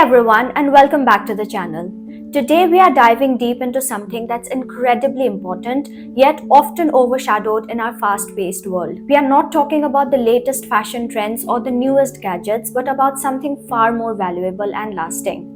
everyone, and welcome back to the channel. Today we are diving deep into something that's incredibly important yet often overshadowed in our fast-paced world. We are not talking about the latest fashion trends or the newest gadgets, but about something far more valuable and lasting: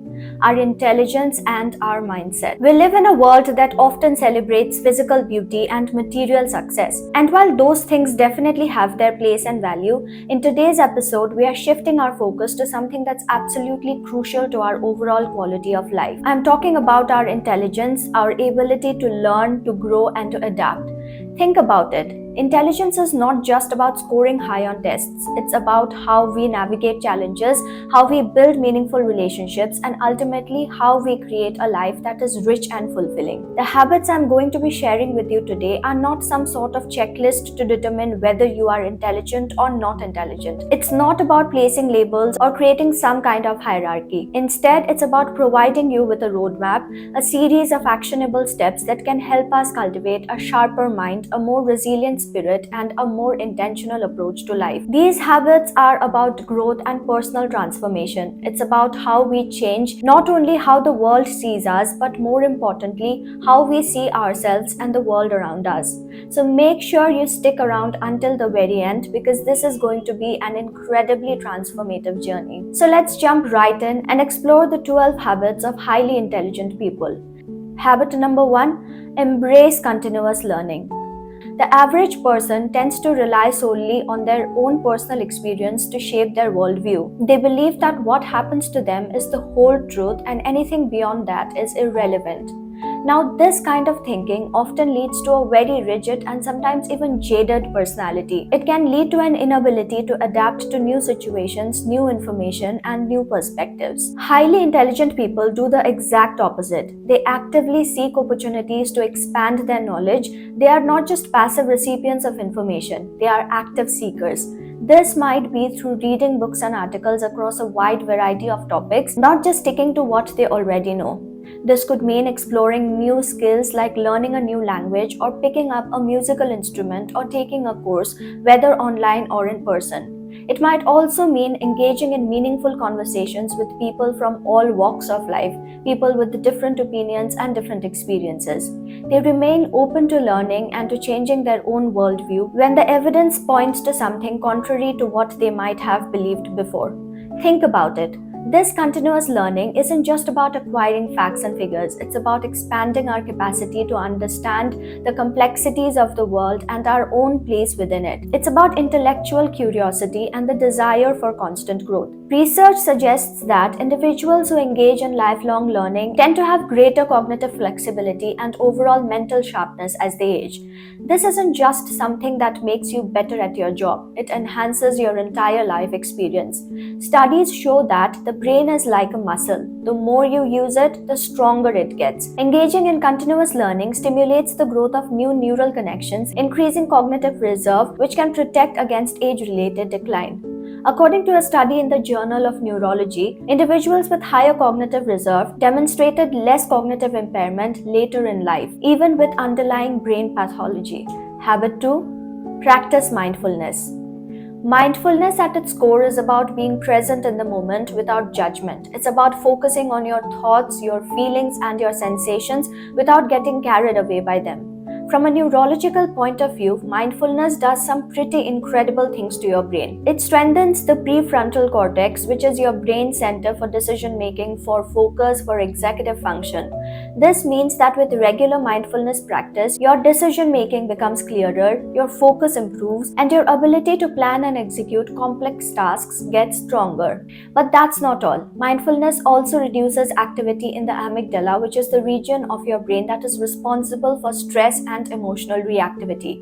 our intelligence and our mindset. We live in a world that often celebrates physical beauty and material success. And while those things definitely have their place and value, in today's episode, we are shifting our focus to something that's absolutely crucial to our overall quality of life. I'm talking about our intelligence, our ability to learn, to grow, and to adapt. Think about it. Intelligence is not just about scoring high on tests. It's about how we navigate challenges, how we build meaningful relationships, and ultimately how we create a life that is rich and fulfilling. The habits I'm going to be sharing with you today are not some sort of checklist to determine whether you are intelligent or not intelligent. It's not about placing labels or creating some kind of hierarchy. Instead, it's about providing you with a roadmap, a series of actionable steps that can help us cultivate a sharper mind, a more resilient spirit, and a more intentional approach to life. These habits are about growth and personal transformation. It's about how we change not only how the world sees us, but more importantly, how we see ourselves and the world around us. So make sure you stick around until the very end, because this is going to be an incredibly transformative journey. So let's jump right in and explore the 12 habits of highly intelligent people. Habit number 1: embrace continuous learning. The average person tends to rely solely on their own personal experience to shape their worldview. They believe that what happens to them is the whole truth and anything beyond that is irrelevant. Now, this kind of thinking often leads to a very rigid and sometimes even jaded personality. It can lead to an inability to adapt to new situations, new information, and new perspectives. Highly intelligent people do the exact opposite. They actively seek opportunities to expand their knowledge. They are not just passive recipients of information, they are active seekers. This might be through reading books and articles across a wide variety of topics, not just sticking to what they already know. This could mean exploring new skills like learning a new language or picking up a musical instrument or taking a course, whether online or in person. It might also mean engaging in meaningful conversations with people from all walks of life, people with different opinions and different experiences. They remain open to learning and to changing their own worldview when the evidence points to something contrary to what they might have believed before. Think about it. This continuous learning isn't just about acquiring facts and figures, it's about expanding our capacity to understand the complexities of the world and our own place within it. It's about intellectual curiosity and the desire for constant growth. Research suggests that individuals who engage in lifelong learning tend to have greater cognitive flexibility and overall mental sharpness as they age. This isn't just something that makes you better at your job, it enhances your entire life experience. Studies show that the brain is like a muscle. The more you use it, the stronger it gets. Engaging in continuous learning stimulates the growth of new neural connections, increasing cognitive reserve, which can protect against age-related decline. According to a study in the Journal of Neurology, individuals with higher cognitive reserve demonstrated less cognitive impairment later in life, even with underlying brain pathology. Habit 2: practice mindfulness. Mindfulness at its core is about being present in the moment without judgment. It's about focusing on your thoughts, your feelings, and your sensations without getting carried away by them. From a neurological point of view, mindfulness does some pretty incredible things to your brain. It strengthens the prefrontal cortex, which is your brain center for decision making, for focus, for executive function. This means that with regular mindfulness practice, your decision making becomes clearer, your focus improves, and your ability to plan and execute complex tasks gets stronger. But that's not all. Mindfulness also reduces activity in the amygdala, which is the region of your brain that is responsible for stress and emotional reactivity.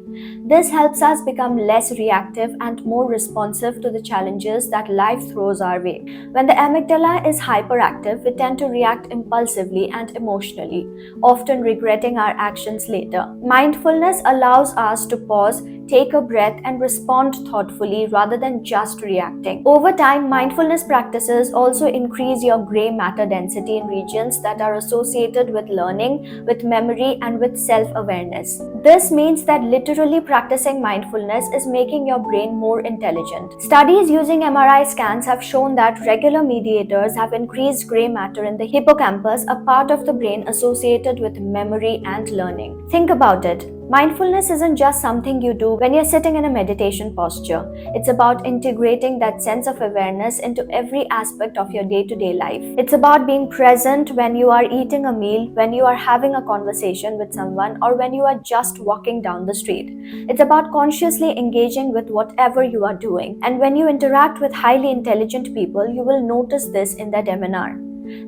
This helps us become less reactive and more responsive to the challenges that life throws our way. When the amygdala is hyperactive, we tend to react impulsively and emotionally, often regretting our actions later. Mindfulness allows us to pause, take a breath, and respond thoughtfully rather than just reacting. Over time, mindfulness practices also increase your gray matter density in regions that are associated with learning, with memory, and with self-awareness. This means that literally practicing mindfulness is making your brain more intelligent. Studies using MRI scans have shown that regular mediators have increased gray matter in the hippocampus, a part of the brain associated with memory and learning. Think about it. Mindfulness isn't just something you do when you're sitting in a meditation posture. It's about integrating that sense of awareness into every aspect of your day-to-day life. It's about being present when you are eating a meal, when you are having a conversation with someone, or when you are just walking down the street. It's about consciously engaging with whatever you are doing. And when you interact with highly intelligent people, you will notice this in their demeanor.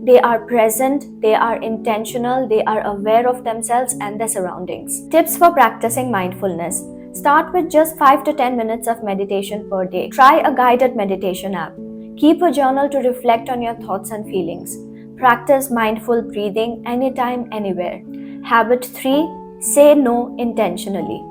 They are present, they are intentional, they are aware of themselves and their surroundings. Tips for practicing mindfulness. Start with just 5 to 10 minutes of meditation per day. Try a guided meditation app. Keep a journal to reflect on your thoughts and feelings. Practice mindful breathing anytime, anywhere. Habit 3. Say no intentionally.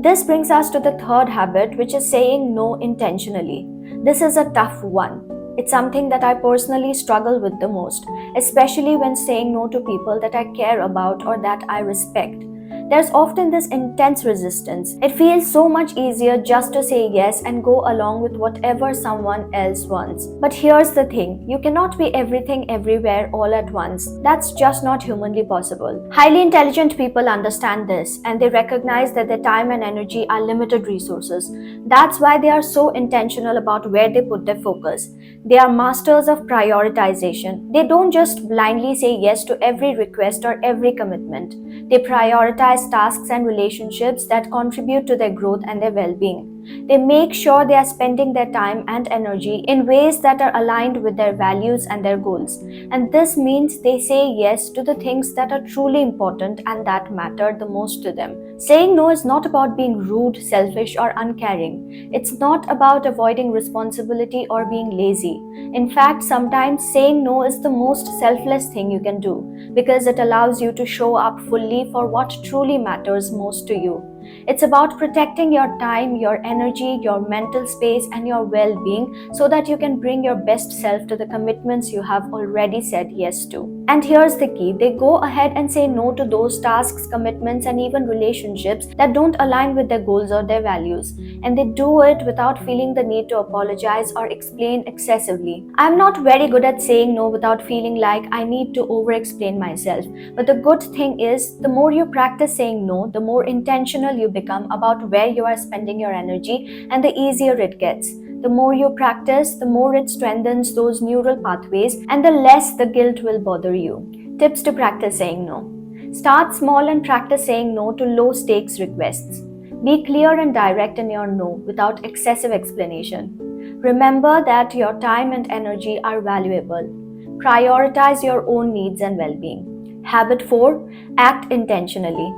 This brings us to the third habit, which is saying no intentionally. This is a tough one. It's something that I personally struggle with the most, especially when saying no to people that I care about or that I respect. There's often this intense resistance. It feels so much easier just to say yes and go along with whatever someone else wants. But here's the thing, you cannot be everything everywhere all at once. That's just not humanly possible. Highly intelligent people understand this, and they recognize that their time and energy are limited resources. That's why they are so intentional about where they put their focus. They are masters of prioritization. They don't just blindly say yes to every request or every commitment. They prioritize tasks and relationships that contribute to their growth and their well-being. They make sure they are spending their time and energy in ways that are aligned with their values and their goals. And this means they say yes to the things that are truly important and that matter the most to them. Saying no is not about being rude, selfish, or uncaring. It's not about avoiding responsibility or being lazy. In fact, sometimes saying no is the most selfless thing you can do because it allows you to show up fully for what truly matters most to you. It's about protecting your time, your energy, your mental space, and your well-being so that you can bring your best self to the commitments you have already said yes to. And here's the key, they go ahead and say no to those tasks, commitments, and even relationships that don't align with their goals or their values. And they do it without feeling the need to apologize or explain excessively. I'm not very good at saying no without feeling like I need to over-explain myself. But the good thing is, the more you practice saying no, the more intentional you become about where you are spending your energy, and the easier it gets. The more you practice, the more it strengthens those neural pathways, and the less the guilt will bother you. Tips to practice saying no. Start small and practice saying no to low-stakes requests. Be clear and direct in your no without excessive explanation. Remember that your time and energy are valuable. Prioritize your own needs and well-being. Habit 4. Act intentionally.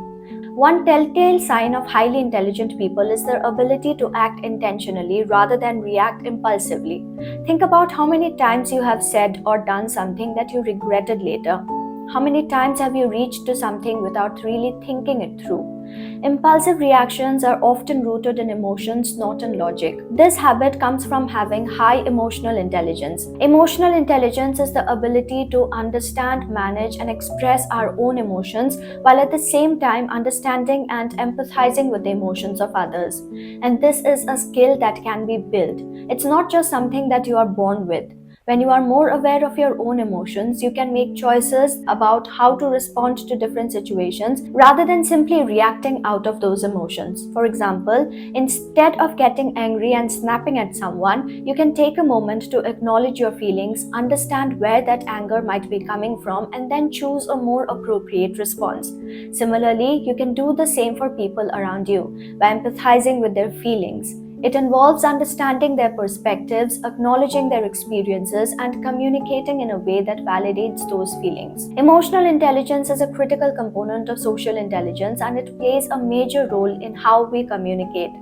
One telltale sign of highly intelligent people is their ability to act intentionally rather than react impulsively. Think about how many times you have said or done something that you regretted later. How many times have you reached to something without really thinking it through? Impulsive reactions are often rooted in emotions, not in logic. This habit comes from having high emotional intelligence. Emotional intelligence is the ability to understand, manage, and express our own emotions while at the same time understanding and empathizing with the emotions of others. And this is a skill that can be built. It's not just something that you are born with. When you are more aware of your own emotions, you can make choices about how to respond to different situations rather than simply reacting out of those emotions. For example, instead of getting angry and snapping at someone, you can take a moment to acknowledge your feelings, understand where that anger might be coming from, and then choose a more appropriate response. Similarly, you can do the same for people around you by empathizing with their feelings. It involves understanding their perspectives, acknowledging their experiences, and communicating in a way that validates those feelings. Emotional intelligence is a critical component of social intelligence, and it plays a major role in how we communicate.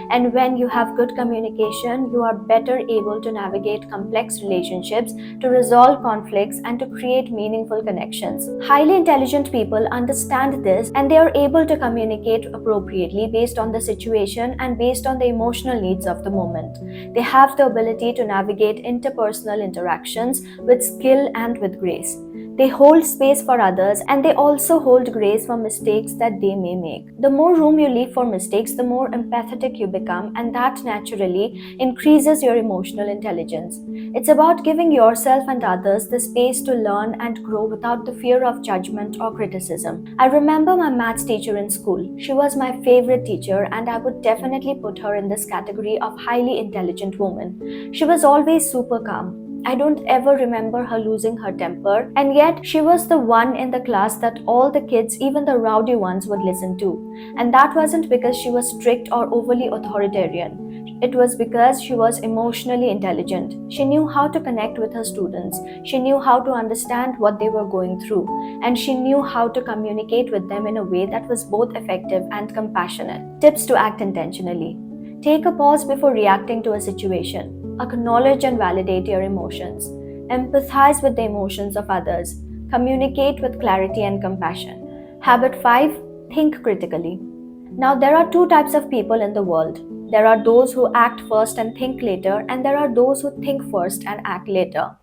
And when you have good communication, you are better able to navigate complex relationships, to resolve conflicts, and to create meaningful connections. Highly intelligent people understand this and they are able to communicate appropriately based on the situation and based on the emotional needs of the moment. They have the ability to navigate interpersonal interactions with skill and with grace. They hold space for others and they also hold grace for mistakes that they may make. The more room you leave for mistakes, the more empathetic you become, and that naturally increases your emotional intelligence. It's about giving yourself and others the space to learn and grow without the fear of judgment or criticism. I remember my maths teacher in school. She was my favorite teacher, and I would definitely put her in this category of highly intelligent woman. She was always super calm. I don't ever remember her losing her temper, and yet she was the one in the class that all the kids, even the rowdy ones, would listen to. And that wasn't because she was strict or overly authoritarian. It was because she was emotionally intelligent. She knew how to connect with her students. She knew how to understand what they were going through. And she knew how to communicate with them in a way that was both effective and compassionate. Tips to act intentionally. Take a pause before reacting to a situation. Acknowledge and validate your emotions. Empathize with the emotions of others. Communicate with clarity and compassion. Habit 5. Think critically. Now, there are two types of people in the world. There are those who act first and think later, and there are those who think first and act later.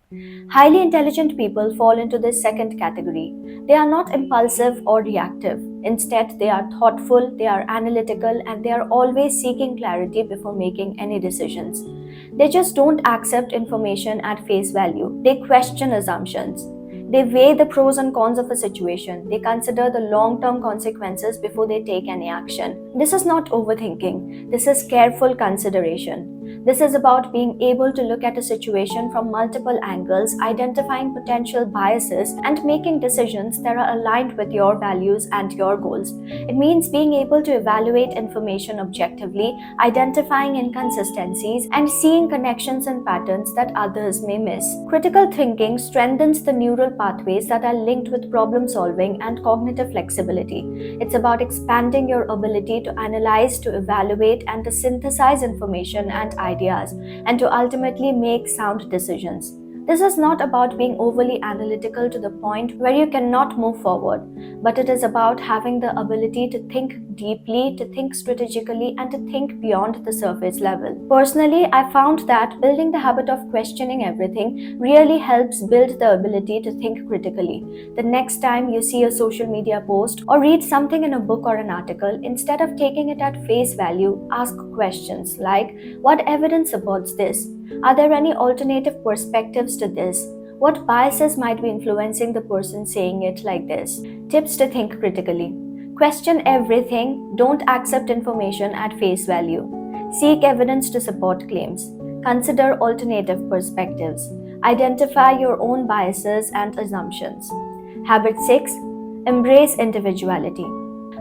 Highly intelligent people fall into this second category. They are not impulsive or reactive. Instead, they are thoughtful, they are analytical, and they are always seeking clarity before making any decisions. They just don't accept information at face value. They question assumptions. They weigh the pros and cons of a situation. They consider the long-term consequences before they take any action. This is not overthinking. This is careful consideration. This is about being able to look at a situation from multiple angles, identifying potential biases, and making decisions that are aligned with your values and your goals. It means being able to evaluate information objectively, identifying inconsistencies, and seeing connections and patterns that others may miss. Critical thinking strengthens the neural pathways that are linked with problem solving and cognitive flexibility. It's about expanding your ability to analyze, to evaluate, and to synthesize information and ideas, and to ultimately make sound decisions. This is not about being overly analytical to the point where you cannot move forward, but it is about having the ability to think deeply, to think strategically, and to think beyond the surface level. Personally, I found that building the habit of questioning everything really helps build the ability to think critically. The next time you see a social media post or read something in a book or an article, instead of taking it at face value, ask questions like, what evidence supports this? Are there any alternative perspectives to this? What biases might be influencing the person saying it like this? Tips to think critically. Question everything. Don't accept information at face value. Seek evidence to support claims. Consider alternative perspectives. Identify your own biases and assumptions. Habit 6. Embrace individuality.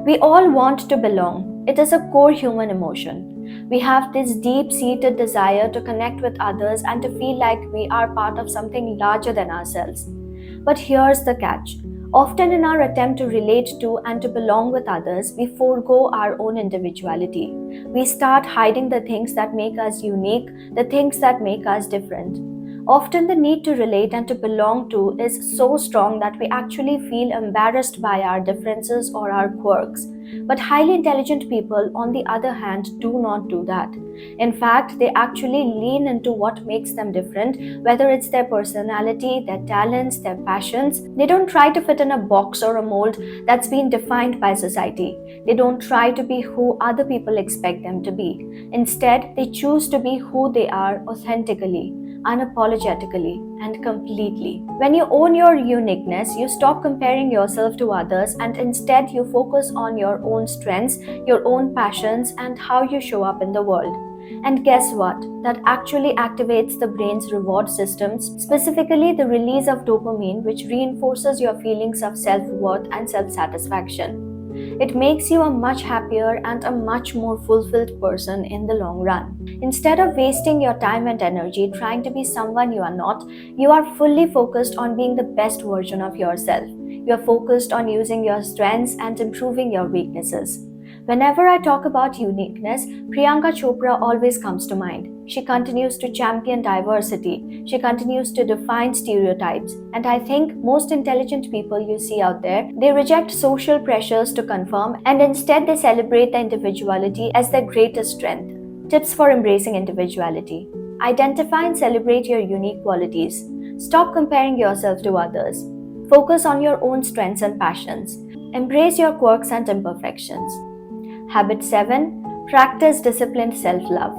We all want to belong. It is a core human emotion. We have this deep-seated desire to connect with others and to feel like we are part of something larger than ourselves. But here's the catch. Often in our attempt to relate to and to belong with others, we forego our own individuality. We start hiding the things that make us unique, the things that make us different. Often the need to relate and to belong to is so strong that we actually feel embarrassed by our differences or our quirks. But highly intelligent people, on the other hand, do not do that. In fact, they actually lean into what makes them different, whether it's their personality, their talents, their passions. They don't try to fit in a box or a mold that's been defined by society. They don't try to be who other people expect them to be. Instead, they choose to be who they are authentically, unapologetically, and completely. When you own your uniqueness, you stop comparing yourself to others and instead you focus on your own strengths, your own passions, and how you show up in the world. And guess what? That actually activates the brain's reward systems, specifically the release of dopamine, which reinforces your feelings of self-worth and self-satisfaction. It makes you a much happier and a much more fulfilled person in the long run. Instead of wasting your time and energy trying to be someone you are not, you are fully focused on being the best version of yourself. You are focused on using your strengths and improving your weaknesses. Whenever I talk about uniqueness, Priyanka Chopra always comes to mind. She continues to champion diversity. She continues to define stereotypes. And I think most intelligent people you see out there, they reject social pressures to conform and instead they celebrate the individuality as their greatest strength. Tips for embracing individuality. Identify and celebrate your unique qualities. Stop comparing yourself to others. Focus on your own strengths and passions. Embrace your quirks and imperfections. Habit 7. Practice disciplined self-love.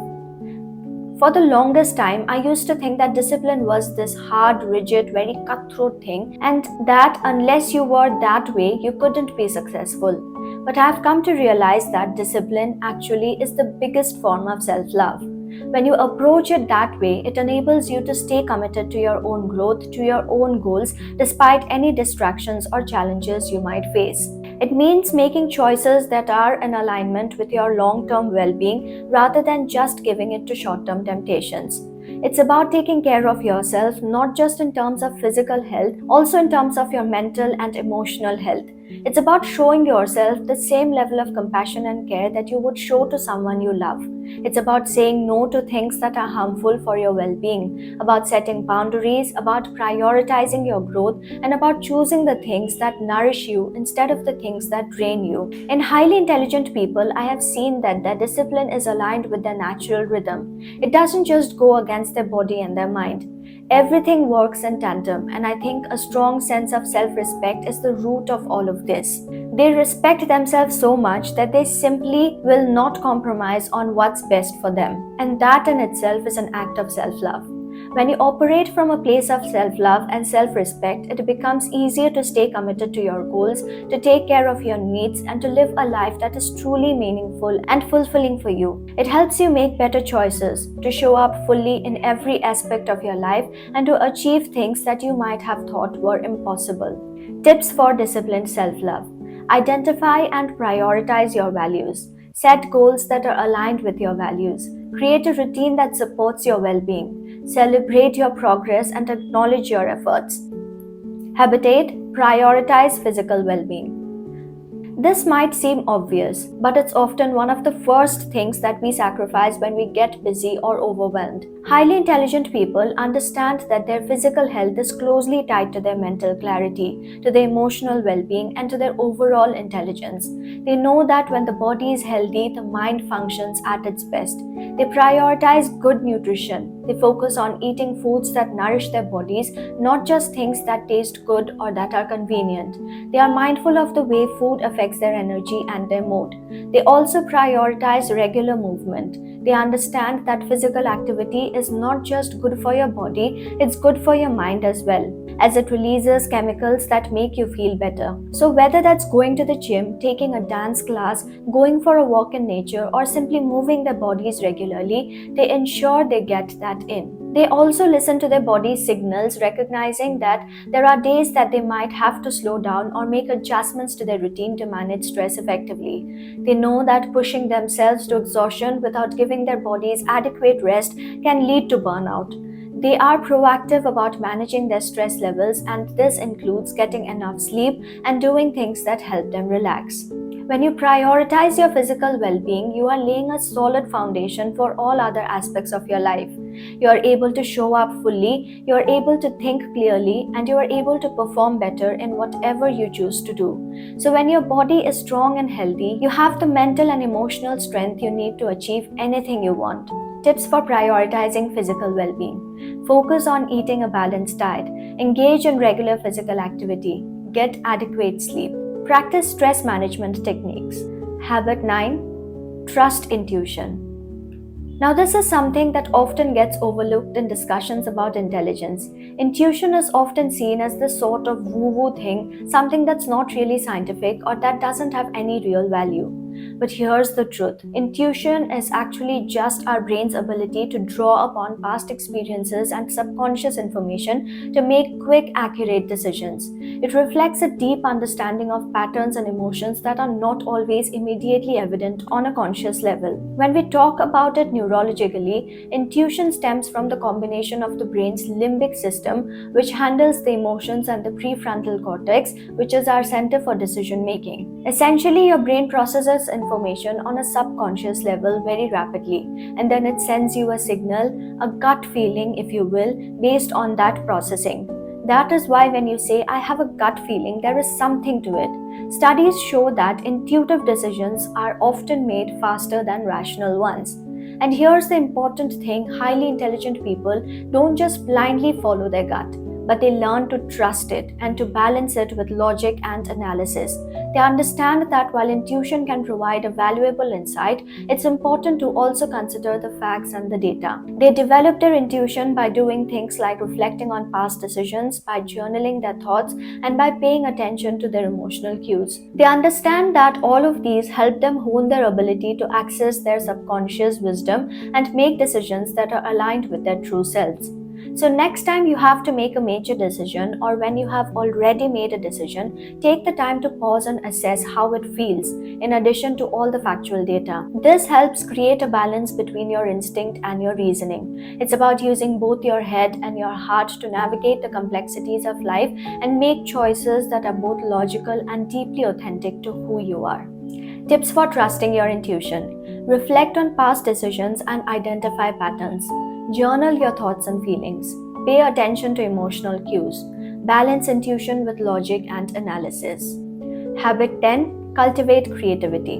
For the longest time, I used to think that discipline was this hard, rigid, very cutthroat thing, and that unless you were that way, you couldn't be successful. But I've come to realize that discipline actually is the biggest form of self-love. When you approach it that way, it enables you to stay committed to your own growth, to your own goals, despite any distractions or challenges you might face. It means making choices that are in alignment with your long-term well-being rather than just giving it to short-term temptations. It's about taking care of yourself, not just in terms of physical health, also in terms of your mental and emotional health. It's about showing yourself the same level of compassion and care that you would show to someone you love. It's about saying no to things that are harmful for your well-being, about setting boundaries, about prioritizing your growth, and about choosing the things that nourish you instead of the things that drain you. In highly intelligent people, I have seen that their discipline is aligned with their natural rhythm. It doesn't just go against their body and their mind. Everything works in tandem, and I think a strong sense of self-respect is the root of all of this. They respect themselves so much that they simply will not compromise on what's best for them, and that in itself is an act of self-love. When you operate from a place of self-love and self-respect, it becomes easier to stay committed to your goals, to take care of your needs, and to live a life that is truly meaningful and fulfilling for you. It helps you make better choices, to show up fully in every aspect of your life, and to achieve things that you might have thought were impossible. Tips for disciplined self-love. Identify and prioritize your values. Set goals that are aligned with your values. Create a routine that supports your well-being. Celebrate your progress and acknowledge your efforts. Habit 8. Prioritize physical well-being. This might seem obvious, but it's often one of the first things that we sacrifice when we get busy or overwhelmed. Highly intelligent people understand that their physical health is closely tied to their mental clarity, to their emotional well-being, and to their overall intelligence. They know that when the body is healthy, the mind functions at its best. They prioritize good nutrition. They focus on eating foods that nourish their bodies, not just things that taste good or that are convenient. They are mindful of the way food affects their energy and their mood. They also prioritize regular movement. They understand that physical activity is not just good for your body, it's good for your mind as well, as it releases chemicals that make you feel better. So whether that's going to the gym, taking a dance class, going for a walk in nature, or simply moving their bodies regularly, they ensure they get that in. They also listen to their body's signals, recognizing that there are days that they might have to slow down or make adjustments to their routine to manage stress effectively. They know that pushing themselves to exhaustion without giving their bodies adequate rest can lead to burnout. They are proactive about managing their stress levels, and this includes getting enough sleep and doing things that help them relax. When you prioritize your physical well-being, you are laying a solid foundation for all other aspects of your life. You are able to show up fully, you are able to think clearly, and you are able to perform better in whatever you choose to do. So when your body is strong and healthy, you have the mental and emotional strength you need to achieve anything you want. Tips for prioritizing physical well-being. Focus on eating a balanced diet. Engage in regular physical activity. Get adequate sleep. Practice stress management techniques. Habit 9. Trust intuition. Now, this is something that often gets overlooked in discussions about intelligence. Intuition is often seen as this sort of woo-woo thing, something that's not really scientific or that doesn't have any real value. But here's the truth. Intuition is actually just our brain's ability to draw upon past experiences and subconscious information to make quick, accurate decisions. It reflects a deep understanding of patterns and emotions that are not always immediately evident on a conscious level. When we talk about it neurologically, intuition stems from the combination of the brain's limbic system, which handles the emotions, and the prefrontal cortex, which is our center for decision making. Essentially, your brain processes information on a subconscious level very rapidly, and then it sends you a signal, a gut feeling, if you will, based on that processing. That is why when you say, I have a gut feeling, there is something to it. Studies show that intuitive decisions are often made faster than rational ones. And here's the important thing: highly intelligent people don't just blindly follow their gut, but they learn to trust it and to balance it with logic and analysis. They understand that while intuition can provide a valuable insight, it's important to also consider the facts and the data. They develop their intuition by doing things like reflecting on past decisions, by journaling their thoughts, and by paying attention to their emotional cues. They understand that all of these help them hone their ability to access their subconscious wisdom and make decisions that are aligned with their true selves. So, next time you have to make a major decision, or when you have already made a decision, take the time to pause and assess how it feels, in addition to all the factual data. This helps create a balance between your instinct and your reasoning. It's about using both your head and your heart to navigate the complexities of life and make choices that are both logical and deeply authentic to who you are. Tips for trusting your intuition: reflect on past decisions and identify patterns. Journal your thoughts and feelings. Pay attention to emotional cues. Balance intuition with logic and analysis. Habit 10: cultivate creativity.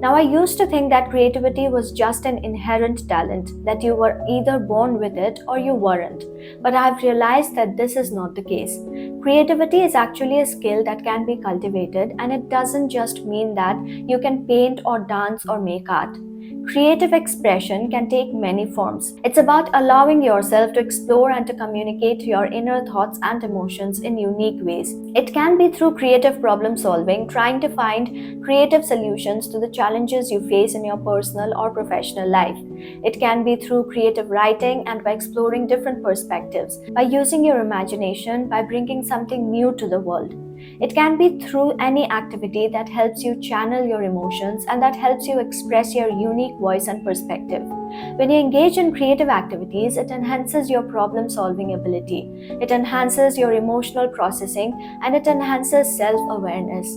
Now, I used to think that creativity was just an inherent talent, that you were either born with it or you weren't. But I've realized that this is not the case. Creativity is actually a skill that can be cultivated, and it doesn't just mean that you can paint or dance or make art. Creative expression can take many forms. It's about allowing yourself to explore and to communicate your inner thoughts and emotions in unique ways. It can be through creative problem solving, trying to find creative solutions to the challenges you face in your personal or professional life. It can be through creative writing and by exploring different perspectives, by using your imagination, by bringing something new to the world. It can be through any activity that helps you channel your emotions and that helps you express your unique voice and perspective. When you engage in creative activities, it enhances your problem solving ability, it enhances your emotional processing, and it enhances self awareness.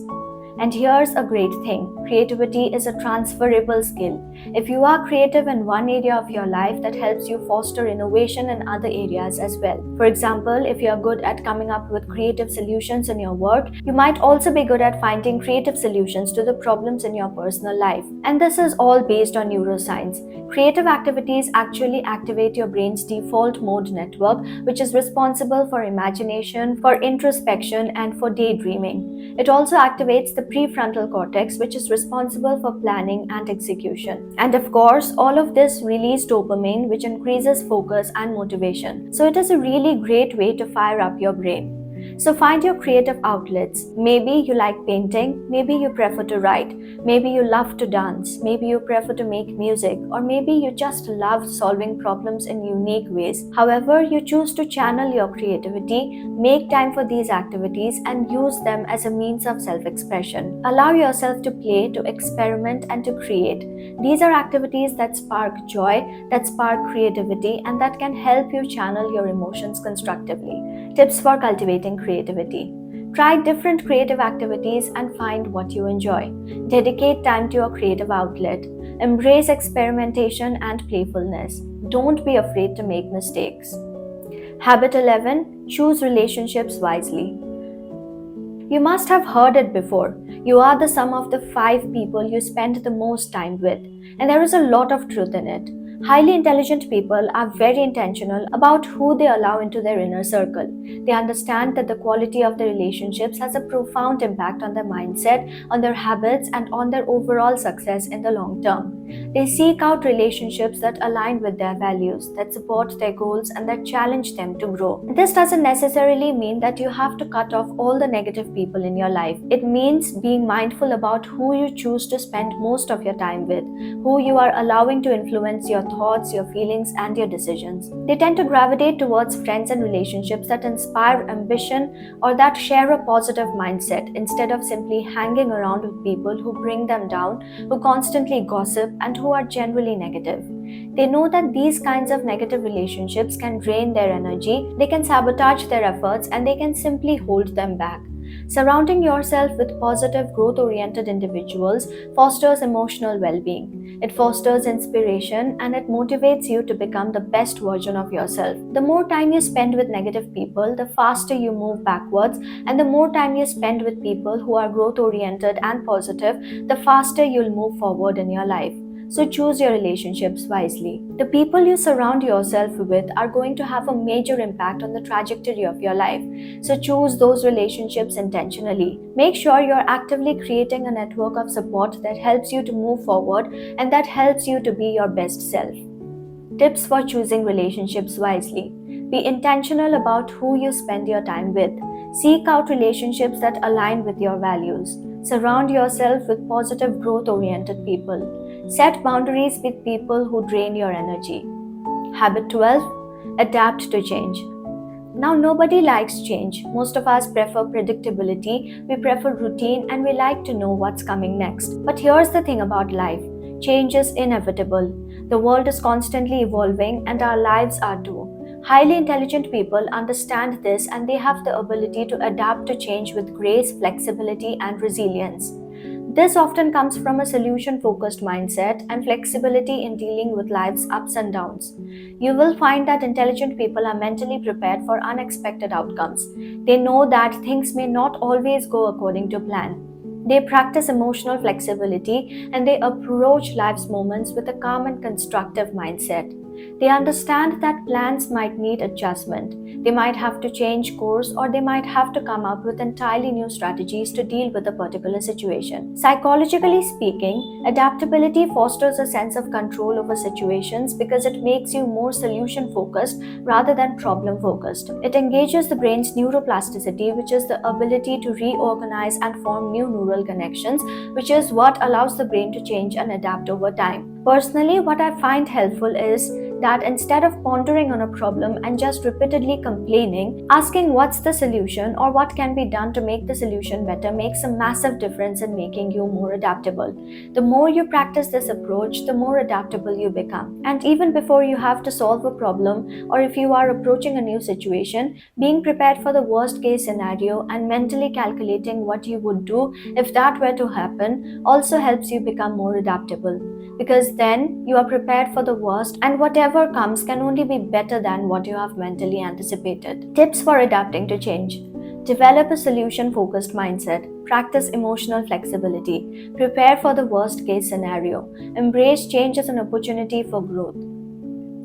And here's a great thing: creativity is a transferable skill. If you are creative in one area of your life, that helps you foster innovation in other areas as well. For example, if you are good at coming up with creative solutions in your work, you might also be good at finding creative solutions to the problems in your personal life. And this is all based on neuroscience. Creative activities actually activate your brain's default mode network, which is responsible for imagination, for introspection, and for daydreaming. It also activates the prefrontal cortex, which is responsible for planning and execution. And of course, all of this releases dopamine, which increases focus and motivation. So it is a really great way to fire up your brain. So find your creative outlets. Maybe you like painting, maybe you prefer to write, maybe you love to dance, maybe you prefer to make music, or maybe you just love solving problems in unique ways. However you choose to channel your creativity, make time for these activities and use them as a means of self-expression. Allow yourself to play, to experiment, and to create. These are activities that spark joy, that spark creativity, and that can help you channel your emotions constructively. Tips for cultivating creativity: try different creative activities and find what you enjoy. Dedicate time to your creative outlet. Embrace experimentation and playfulness. Don't be afraid to make mistakes. Habit 11: choose relationships wisely. You must have heard it before. You are the sum of the 5 people you spend the most time with, and there is a lot of truth in it. Highly intelligent people are very intentional about who they allow into their inner circle. They understand that the quality of their relationships has a profound impact on their mindset, on their habits, and on their overall success in the long term. They seek out relationships that align with their values, that support their goals, and that challenge them to grow. This doesn't necessarily mean that you have to cut off all the negative people in your life. It means being mindful about who you choose to spend most of your time with, who you are allowing to influence your thoughts, your feelings, and your decisions. They tend to gravitate towards friends and relationships that inspire ambition or that share a positive mindset, instead of simply hanging around with people who bring them down, who constantly gossip, and who are generally negative. They know that these kinds of negative relationships can drain their energy, they can sabotage their efforts, and they can simply hold them back. Surrounding yourself with positive, growth oriented individuals fosters emotional well being. It fosters inspiration and it motivates you to become the best version of yourself. The more time you spend with negative people, the faster you move backwards, and the more time you spend with people who are growth oriented and positive, the faster you'll move forward in your life. So choose your relationships wisely. The people you surround yourself with are going to have a major impact on the trajectory of your life. So choose those relationships intentionally. Make sure you're actively creating a network of support that helps you to move forward and that helps you to be your best self. Tips for choosing relationships wisely. Be intentional about who you spend your time with. Seek out relationships that align with your values. Surround yourself with positive, growth oriented people. Set boundaries with people who drain your energy. Habit 12. Adapt to change. Now, nobody likes change. Most of us prefer predictability, we prefer routine, and we like to know what's coming next. But here's the thing about life, change is inevitable. The world is constantly evolving, and our lives are too. Highly intelligent people understand this and they have the ability to adapt to change with grace, flexibility, and resilience. This often comes from a solution focused mindset and flexibility in dealing with life's ups and downs. You will find that intelligent people are mentally prepared for unexpected outcomes. They know that things may not always go according to plan. They practice emotional flexibility and they approach life's moments with a calm and constructive mindset. They understand that plans might need adjustment. They might have to change course or they might have to come up with entirely new strategies to deal with a particular situation. Psychologically speaking, adaptability fosters a sense of control over situations because it makes you more solution focused rather than problem focused. It engages the brain's neuroplasticity, which is the ability to reorganize and form new neural connections, which is what allows the brain to change and adapt over time. Personally, what I find helpful is that instead of pondering on a problem and just repeatedly complaining, asking what's the solution or what can be done to make the solution better makes a massive difference in making you more adaptable. The more you practice this approach, the more adaptable you become. And even before you have to solve a problem or if you are approaching a new situation, being prepared for the worst case scenario and mentally calculating what you would do if that were to happen also helps you become more adaptable. Because then you are prepared for the worst and whatever comes can only be better than what you have mentally anticipated. Tips for adapting to change. Develop a solution-focused mindset. Practice emotional flexibility. Prepare for the worst-case scenario. Embrace change as an opportunity for growth.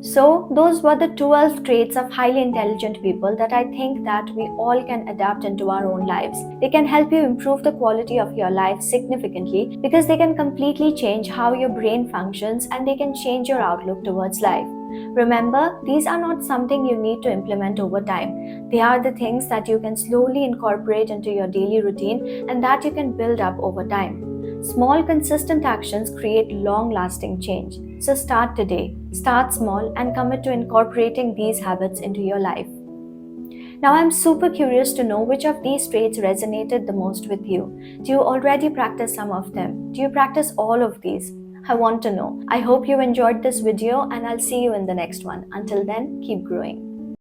So, those were the 12 traits of highly intelligent people that I think that we all can adapt into our own lives. They can help you improve the quality of your life significantly because they can completely change how your brain functions and they can change your outlook towards life. Remember, these are not something you need to implement over time. They are the things that you can slowly incorporate into your daily routine and that you can build up over time. Small, consistent actions create long-lasting change. So start today. Start small and commit to incorporating these habits into your life. Now I'm super curious to know which of these traits resonated the most with you. Do you already practice some of them? Do you practice all of these? I want to know. I hope you enjoyed this video and I'll see you in the next one. Until then, keep growing.